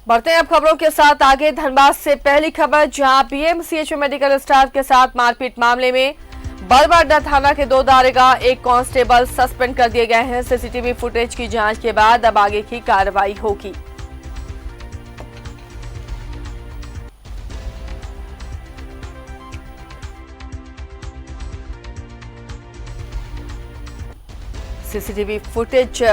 बढ़ते हैं अब खबरों के साथ आगे। धनबाद से पहली खबर, जहां पीएमसीएच में मेडिकल स्टाफ के साथ मारपीट मामले में बरवाडा थाना के 2 दारोगा, 1 कांस्टेबल सस्पेंड कर दिए गए हैं। सीसीटीवी फुटेज की जांच के बाद अब आगे की कार्रवाई होगी। सीसीटीवी फुटेज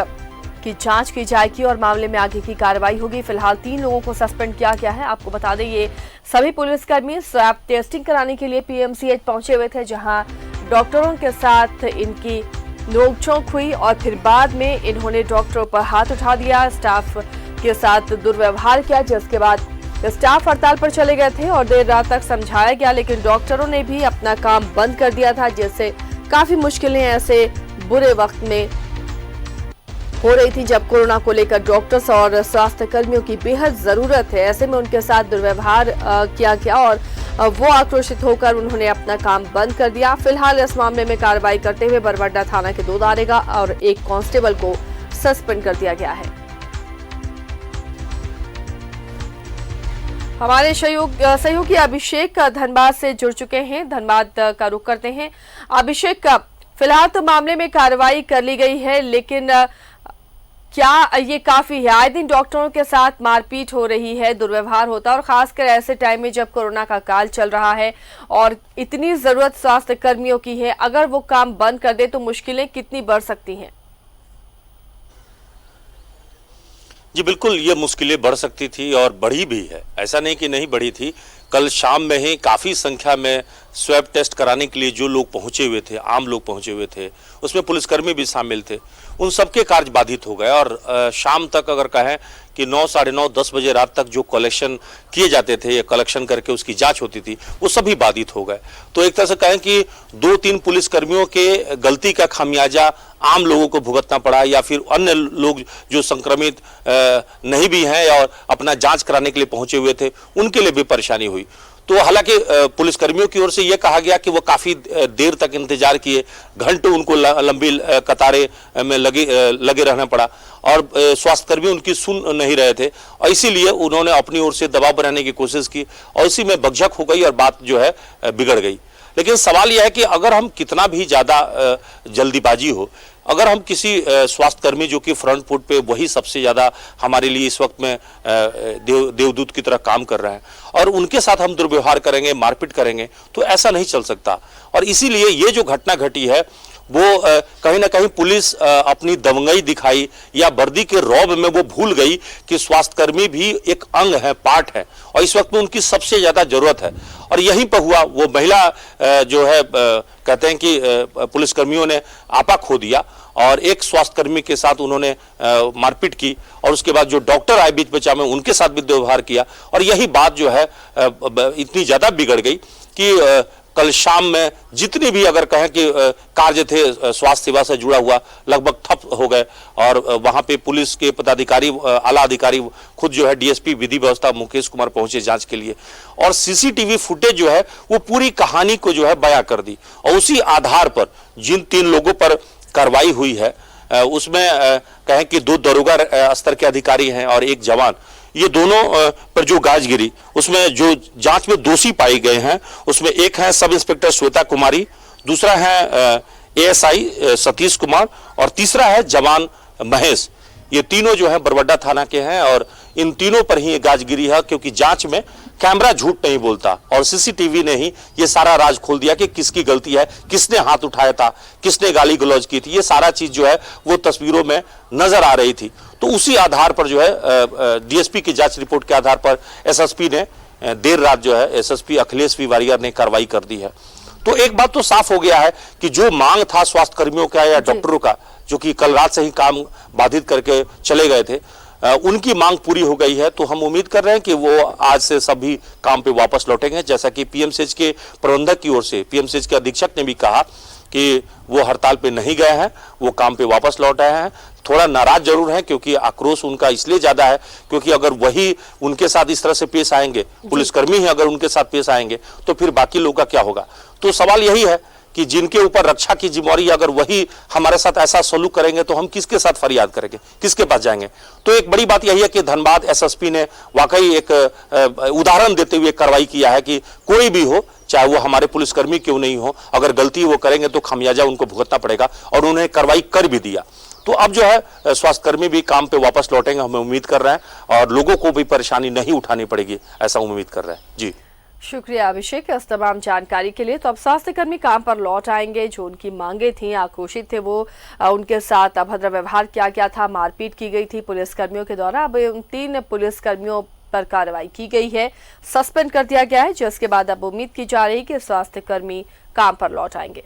की जांच की जाएगी और मामले में आगे की कार्रवाई होगी। फिलहाल 3 लोगों को सस्पेंड किया गया है। आपको बता दें, ये सभी पुलिसकर्मी स्वैब टेस्टिंग कराने के लिए पीएमसीएच पहुंचे हुए थे, जहां डॉक्टरों के साथ इनकी नोकझोंक हुई और फिर बाद में इन्होंने डॉक्टरों पर हाथ उठा दिया, स्टाफ के साथ दुर्व्यवहार किया, जिसके बाद स्टाफ हड़ताल पर चले गए थे और देर रात तक समझाया गया, लेकिन डॉक्टरों ने भी अपना काम बंद कर दिया था, जिससे काफी मुश्किलें ऐसे बुरे वक्त में हो रही थी जब कोरोना को लेकर डॉक्टर्स और स्वास्थ्य कर्मियों की बेहद जरूरत है। ऐसे में उनके साथ दुर्व्यवहार किया गया और वो आक्रोशित होकर उन्होंने अपना काम बंद कर दिया। फिलहाल इस मामले में कार्रवाई करते हुए बरवाडा थाना के 2 दारोगा और 1 कांस्टेबल को सस्पेंड कर दिया गया है। हमारे सहयोगी अभिषेक धनबाद से जुड़ चुके हैं। धनबाद का रुख करते हैं। अभिषेक, फिलहाल तो मामले में कार्रवाई कर ली गई है, लेकिन क्या ये काफी है? आए दिन डॉक्टरों के साथ मारपीट हो रही है, दुर्व्यवहार होता है, और खासकर ऐसे टाइम में जब कोरोना का काल चल रहा है और इतनी जरूरत स्वास्थ्य कर्मियों की है, अगर वो काम बंद कर दे तो मुश्किलें कितनी बढ़ सकती हैं? जी बिल्कुल, ये मुश्किलें बढ़ सकती थी और बढ़ी भी है। ऐसा नहीं कि नहीं बढ़ी थी। कल शाम में ही काफ़ी संख्या में स्वैब टेस्ट कराने के लिए जो लोग पहुंचे हुए थे, आम लोग पहुंचे हुए थे, उसमें पुलिसकर्मी भी शामिल थे, उन सबके कार्य बाधित हो गए। और शाम तक अगर कहें कि 9, साढ़े 9, 10 बजे रात तक जो कलेक्शन किए जाते थे, कलेक्शन करके उसकी जांच होती थी, वो सभी बाधित हो गए। तो एक तरह से कहें कि 2-3 पुलिसकर्मियों के गलती का खामियाजा आम लोगों को भुगतना पड़ा, या फिर अन्य लोग जो संक्रमित नहीं भी हैं और अपना जांच कराने के लिए पहुंचे हुए थे, उनके लिए भी परेशानी हुई। तो हालांकि पुलिसकर्मियों की ओर से यह कहा गया कि वो काफी देर तक इंतजार किए, घंटों उनको लंबी कतारें में लगे रहना पड़ा और स्वास्थ्यकर्मी उनकी सुन नहीं रहे थे, और इसीलिए उन्होंने अपनी ओर से दबाव बनाने की कोशिश की और इसी में बकझक हो गई और बात जो है बिगड़ गई। लेकिन सवाल यह है कि अगर हम कितना भी ज्यादा जल्दीबाजी हो, अगर हम किसी स्वास्थ्यकर्मी जो कि फ्रंट फुट पे वही सबसे ज़्यादा हमारे लिए इस वक्त में देवदूत की तरह काम कर रहे हैं, और उनके साथ हम दुर्व्यवहार करेंगे, मारपीट करेंगे, तो ऐसा नहीं चल सकता। और इसीलिए ये जो घटना घटी है वो कहीं ना कहीं पुलिस अपनी दबंगई दिखाई या वर्दी के रौब में वो भूल गई कि स्वास्थ्यकर्मी भी एक अंग है, पार्ट है, और इस वक्त में उनकी सबसे ज़्यादा जरूरत है। और यहीं पर हुआ, वो महिला जो है कहते हैं कि पुलिसकर्मियों ने आपा खो दिया और एक स्वास्थ्यकर्मी के साथ उन्होंने मारपीट की, और उसके बाद जो डॉक्टर आए बीच बचा में उनके साथ भी दुर्व्यवहार किया, और यही बात जो है इतनी ज़्यादा बिगड़ गई कि कल शाम में जितने भी अगर कहें कि कार्य थे स्वास्थ्य सेवा से जुड़ा हुआ, लगभग ठप हो गए। और वहां पे पुलिस के पदाधिकारी, आला अधिकारी खुद जो है डीएसपी विधि व्यवस्था मुकेश कुमार पहुंचे जांच के लिए, और सीसीटीवी फुटेज जो है वो पूरी कहानी को जो है बयां कर दी। और उसी आधार पर जिन 3 लोगों पर कार्रवाई हुई है, उसमें कहें कि 2 दरोगा स्तर के अधिकारी हैं और 1 जवान, ये दोनों पर जो गाज गिरी, उसमें जो जांच में दोषी पाई गए हैं उसमें एक है सब इंस्पेक्टर श्वेता कुमारी, दूसरा है एएसआई सतीश कुमार, और तीसरा है जवान महेश। ये तीनों जो है बरवाडा थाना के हैं और इन तीनों पर ही गाजगिरी है, क्योंकि जांच में कैमरा झूठ नहीं बोलता और सीसीटीवी ने ही ये सारा राज खोल दिया कि किसकी गलती है, किसने हाथ उठाया था, किसने गाली गलौज की थी। ये सारा चीज जो है वो तस्वीरों में नजर आ रही थी। तो उसी आधार पर जो है डीएसपी की जांच रिपोर्ट के आधार पर एसएसपी ने देर रात जो है एसएसपी अखिलेश वी वारियर ने कार्रवाई कर दी है। तो एक बात तो साफ हो गया है कि जो मांग था स्वास्थ्य कर्मियों का या डॉक्टरों का, जो कि कल रात से ही काम बाधित करके चले गए थे, उनकी मांग पूरी हो गई है। तो हम उम्मीद कर रहे हैं कि वो आज से सभी काम पे वापस लौटेंगे। जैसा कि पीएमसीएच के प्रबंधक की ओर से पीएमसीएच के अधीक्षक ने भी कहा कि वो हड़ताल पे नहीं गए हैं, वो काम पे वापस लौट आए हैं। थोड़ा नाराज जरूर हैं क्योंकि आक्रोश उनका इसलिए ज्यादा है क्योंकि अगर वही उनके साथ इस तरह से पेश आएंगे, पुलिसकर्मी ही अगर उनके साथ पेश आएंगे, तो फिर बाकी लोगों का क्या होगा। तो सवाल यही है कि जिनके ऊपर रक्षा की जिम्मेवारी, अगर वही हमारे साथ ऐसा सलूक करेंगे तो हम किसके साथ फरियाद करेंगे, किसके पास जाएंगे। तो एक बड़ी बात यही है कि धनबाद एसएसपी ने वाकई एक उदाहरण देते हुए कार्रवाई किया है कि कोई भी हो, चाहे वो हमारे पुलिसकर्मी क्यों नहीं हो, अगर गलती वो करेंगे तो खामियाजा उनको भुगतना पड़ेगा, और उन्हें कार्रवाई कर भी दिया। तो अब जो है स्वास्थ्यकर्मी भी काम पे वापस लौटेंगे, हम उम्मीद कर रहे हैं, और लोगों को भी परेशानी नहीं उठानी पड़ेगी, ऐसा उम्मीद कर रहे हैं। जी शुक्रिया अभिषेक इस तमाम जानकारी के लिए। तो अब स्वास्थ्यकर्मी काम पर लौट आएंगे। जो उनकी मांगे थी, आक्रोशित थे वो, उनके साथ अभद्र व्यवहार किया गया था, मारपीट की गई थी पुलिसकर्मियों के द्वारा। अब उन 3 पुलिसकर्मियों पर कार्रवाई की गई है, सस्पेंड कर दिया गया है, जिसके बाद अब उम्मीद की जा रही है कि स्वास्थ्यकर्मी काम पर लौट आएंगे।